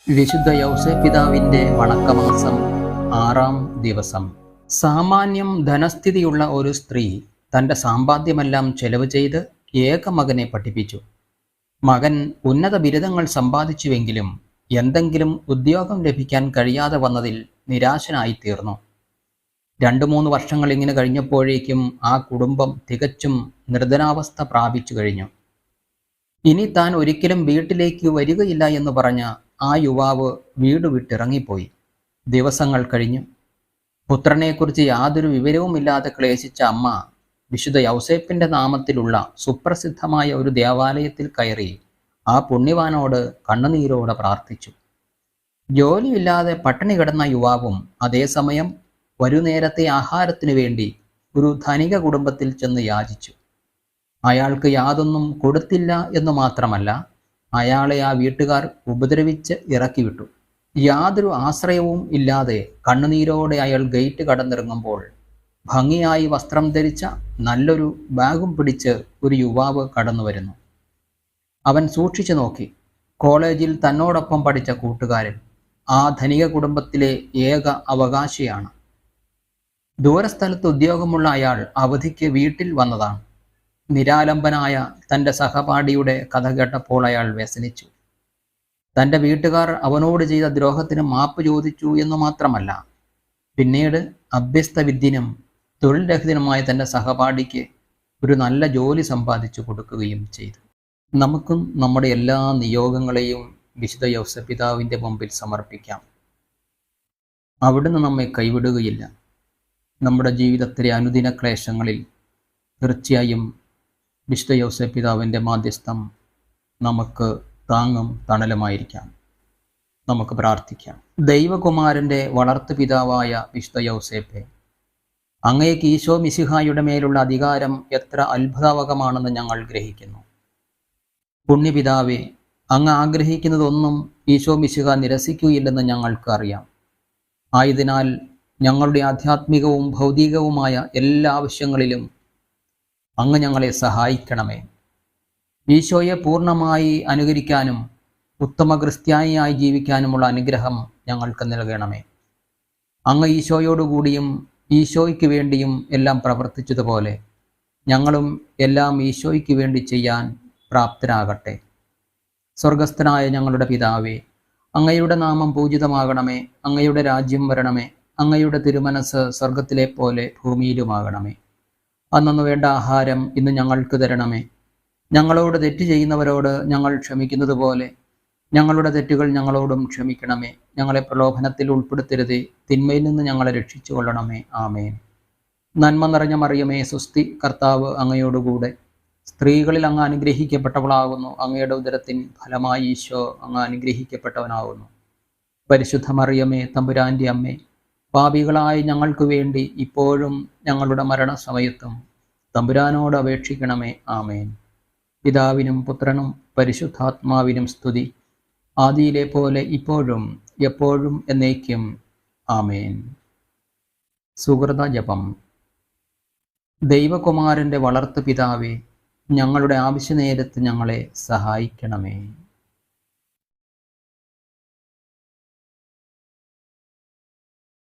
വിശുദ്ധ യൗസേപ്പിതാവിൻ്റെ വണക്കമാസം 6-ാം ദിവസം. സാമാന്യം ധനസ്ഥിതിയുള്ള ഒരു സ്ത്രീ തൻ്റെ സമ്പാദ്യമെല്ലാം ചെലവ് ചെയ്ത് ഏക മകനെ പഠിപ്പിച്ചു. മകൻ ഉന്നത ബിരുദങ്ങൾ സമ്പാദിച്ചുവെങ്കിലും എന്തെങ്കിലും ഉദ്യോഗം ലഭിക്കാൻ കഴിയാതെ വന്നതിൽ നിരാശനായിത്തീർന്നു. 2-3 വർഷങ്ങൾ ഇങ്ങനെ കഴിഞ്ഞപ്പോഴേക്കും ആ കുടുംബം തികച്ചും നിർധനാവസ്ഥ പ്രാപിച്ചു കഴിഞ്ഞു. ഇനി താൻ ഒരിക്കലും വീട്ടിലേക്ക് വരികയില്ല എന്ന് പറഞ്ഞ ആ യുവാവ് വീട് വിട്ടിറങ്ങിപ്പോയി. ദിവസങ്ങൾ കഴിഞ്ഞു. പുത്രനെക്കുറിച്ച് യാതൊരു വിവരവുമില്ലാതെ ക്ലേശിച്ച അമ്മ വിശുദ്ധ യൗസേപ്പിൻ്റെ നാമത്തിലുള്ള സുപ്രസിദ്ധമായ ഒരു ദേവാലയത്തിൽ കയറി ആ പുണ്യവാനോട് കണ്ണുനീരോടെ പ്രാർത്ഥിച്ചു. ജോലിയില്ലാതെ പട്ടിണി കിടന്ന യുവാവും അതേസമയം വരുനേരത്തെ ആഹാരത്തിനു വേണ്ടി ഒരു ധനിക കുടുംബത്തിൽ ചെന്ന് യാചിച്ചു. അയാൾക്ക് യാതൊന്നും കൊടുത്തില്ല എന്ന് മാത്രമല്ല, അയാളെ ആ വീട്ടുകാർ ഉപദ്രവിച്ച് ഇറക്കിവിട്ടു. യാതൊരു ആശ്രയവും ഇല്ലാതെ കണ്ണുനീരോടെ അയാൾ ഗേറ്റ് കടന്നിറങ്ങുമ്പോൾ ഭംഗിയായി വസ്ത്രം ധരിച്ച നല്ലൊരു ബാഗും പിടിച്ച് ഒരു യുവാവ് കടന്നു വരുന്നു. അവൻ സൂക്ഷിച്ചു നോക്കി. കോളേജിൽ തന്നോടൊപ്പം പഠിച്ച കൂട്ടുകാരൻ, ആ ധനിക കുടുംബത്തിലെ ഏക അവകാശിയാണ്. ദൂരസ്ഥലത്ത് ഉദ്യോഗമുള്ള അയാൾ അവധിക്ക് വീട്ടിൽ വന്നതാണ്. നിരാലംബനായ തൻ്റെ സഹപാഠിയുടെ കഥ കേട്ടപ്പോൾ അയാൾ വ്യസനിച്ചു. തൻ്റെ വീട്ടുകാർ അവനോട് ചെയ്ത ദ്രോഹത്തിന് മാപ്പ് ചോദിച്ചു എന്നു മാത്രമല്ല, പിന്നീട് അഭ്യസ്തവിദ്യനും തൊഴിൽ രഹിതനുമായ തൻ്റെ സഹപാഠിക്ക് ഒരു നല്ല ജോലി സമ്പാദിച്ചു കൊടുക്കുകയും ചെയ്തു. നമുക്കും നമ്മുടെ എല്ലാ നിയോഗങ്ങളെയും വിശുദ്ധ യൗസേപ്പിതാവിൻ്റെ മുമ്പിൽ സമർപ്പിക്കാം. അവിടുന്ന് നമ്മെ കൈവിടുകയില്ല. നമ്മുടെ ജീവിതത്തിലെ അനുദിന ക്ലേശങ്ങളിൽ തീർച്ചയായും വിശുദ്ധ യൗസേപ്പിതാവിൻ്റെ മാധ്യസ്ഥം നമുക്ക് താങ്ങും തണലുമായിരിക്കാം. നമുക്ക് പ്രാർത്ഥിക്കാം. ദൈവകുമാരൻ്റെ വളർത്തു പിതാവായ വിശുദ്ധ യൗസേപ്പെ, അങ്ങേക്ക് ഈശോ മിശിഹായുടെ മേലുള്ള അധികാരം എത്ര അത്ഭുതാവകമാണെന്ന് ഞങ്ങൾ ഗ്രഹിക്കുന്നു. പുണ്യപിതാവെ, അങ്ങ് ആഗ്രഹിക്കുന്നതൊന്നും ഈശോ മിശിഹ നിരസിക്കുകയില്ലെന്ന് ഞങ്ങൾക്ക് അറിയാം. ആയതിനാൽ ഞങ്ങളുടെ ആധ്യാത്മികവും ഭൗതികവുമായ എല്ലാ ആവശ്യങ്ങളിലും അങ്ങ് ഞങ്ങളെ സഹായിക്കണമേ. ഈശോയെ പൂർണ്ണമായി അനുകരിക്കാനും ഉത്തമ ക്രിസ്ത്യാനിയായി ജീവിക്കാനുമുള്ള അനുഗ്രഹം ഞങ്ങൾക്ക് നൽകണമേ. അങ്ങ് ഈശോയോടുകൂടിയും ഈശോയ്ക്ക് വേണ്ടിയും എല്ലാം പ്രവർത്തിച്ചതുപോലെ ഞങ്ങളും എല്ലാം ഈശോയ്ക്ക് വേണ്ടി ചെയ്യാൻ പ്രാപ്തരാകട്ടെ. സ്വർഗസ്ഥനായ ഞങ്ങളുടെ പിതാവേ, അങ്ങയുടെ നാമം പൂജിതമാകണമേ. അങ്ങയുടെ രാജ്യം വരണമേ. അങ്ങയുടെ തിരുമനസ് സ്വർഗത്തിലെ പോലെ ഭൂമിയിലുമാകണമേ. അന്നു വേണ്ട ആഹാരം ഇന്ന് ഞങ്ങൾക്ക് തരണമേ. ഞങ്ങളോട് തെറ്റ് ചെയ്യുന്നവരോട് ഞങ്ങൾ ക്ഷമിക്കുന്നത് പോലെ ഞങ്ങളുടെ തെറ്റുകൾ ഞങ്ങളോടും ക്ഷമിക്കണമേ. ഞങ്ങളെ പ്രലോഭനത്തിൽ ഉൾപ്പെടുത്തരുതേ, തിന്മയിൽ നിന്ന് ഞങ്ങളെ രക്ഷിച്ചു കൊള്ളണമേ. ആമേൻ. നന്മ നിറഞ്ഞ മറിയമേ, സ്വസ്തി, കർത്താവ് അങ്ങയോടുകൂടെ. സ്ത്രീകളിൽ അങ്ങ് അനുഗ്രഹിക്കപ്പെട്ടവളാകുന്നു. അങ്ങയുടെ ഉദരത്തിൻ ഫലമായി ഈശോ അങ്ങ് അനുഗ്രഹിക്കപ്പെട്ടവനാകുന്നു. പരിശുദ്ധ മറിയമേ, തമ്പുരാൻ്റെ അമ്മേ, പാപികളായ ഞങ്ങൾക്ക് വേണ്ടി ഇപ്പോഴും ഞങ്ങളുടെ മരണസമയത്തും തമ്പുരാനോട് അപേക്ഷിക്കണമേ. ആമേൻ. പിതാവിനും പുത്രനും പരിശുദ്ധാത്മാവിനും സ്തുതി, ആദിയിലെ പോലെ ഇപ്പോഴും എപ്പോഴും എന്നേക്കും. ആമേൻ. സുഹൃത ജപം. ദൈവകുമാരൻ്റെ വളർത്തു പിതാവേ, ഞങ്ങളുടെ ആവശ്യനേരത്ത് ഞങ്ങളെ സഹായിക്കണമേ.